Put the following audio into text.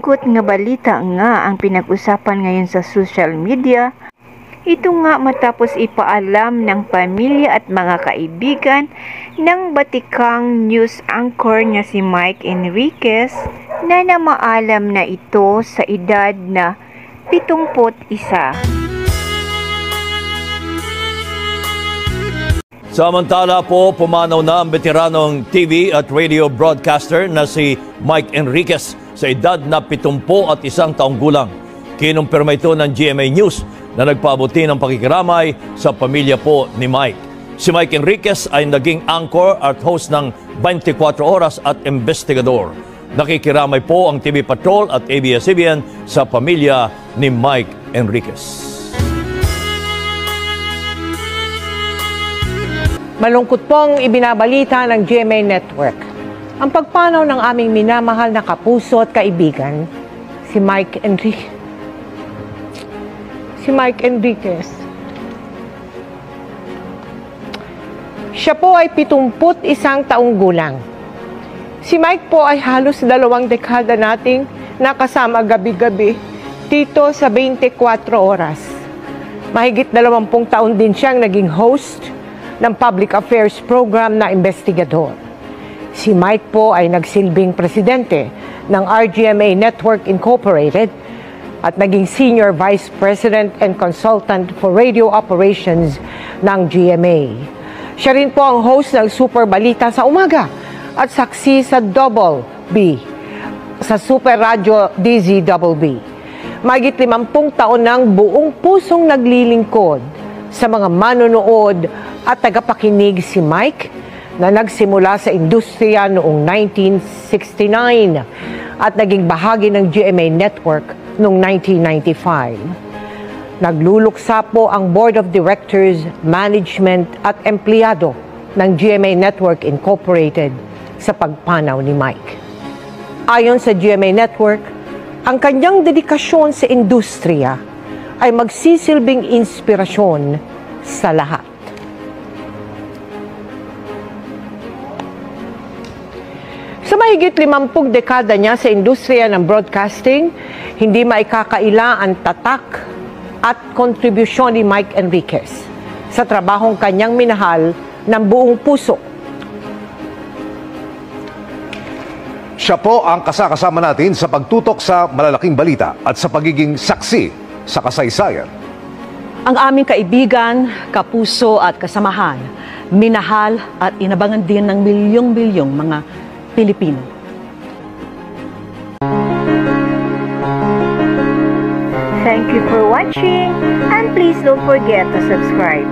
Malungkot nga balita nga ang pinag-usapan ngayon sa social media. Ito nga matapos ipaalam ng pamilya at mga kaibigan ng batikang news anchor na si Mike Enriquez na namaalam na ito sa edad na 71. Samantala po, pumanaw na ang veteranong TV at radio broadcaster na si Mike Enriquez sa edad na 71 taong gulang. Kinumpirma ito ng GMA News na nagpaabuti ng pakikiramay sa pamilya po ni Mike. Si Mike Enriquez ay naging anchor at host ng 24 Oras at investigador. Nakikiramay po ang TV Patrol at ABS-CBN sa pamilya ni Mike Enriquez. Malungkot pong ibinabalita ng GMA Network ang pagpanaw ng aming minamahal na kapuso at kaibigan, si Mike Enriquez. Siya po ay 71 taong gulang. Si Mike po ay halos 2 dekada nating nakasama gabi-gabi dito sa 24 Oras. Mahigit 20 taon din siyang naging host ng public affairs program na investigador. Si Mike po ay nagsilbing presidente ng RGMA Network Incorporated at naging senior vice president and consultant for radio operations ng GMA. Siya rin po ang host ng Super Balita sa umaga at saksi sa Double B, sa Super Radio DZBB. Mahigit 50 taon ng buong pusong naglilingkod sa mga manonood at tagapakinig si Mike na nagsimula sa industriya noong 1969 at naging bahagi ng GMA Network noong 1995. Nagluluksa po ang Board of Directors, Management at Empleyado ng GMA Network Incorporated sa pagpanaw ni Mike. Ayon sa GMA Network, ang kanyang dedikasyon sa industriya ay magsisilbing inspirasyon sa lahat. Sa mahigit 50 dekada niya sa industriya ng broadcasting, hindi maikakaila ang tatak at kontribusyon ni Mike Enriquez sa trabahong kanyang minahal ng buong puso. Siya po ang kasama natin sa pagtutok sa malalaking balita at sa pagiging saksi sa kasaysayan. Ang aming kaibigan, kapuso at kasamahan, minahal at inabangan din ng milyong-milyong mga Pilipino. Thank you for watching and please don't forget to subscribe.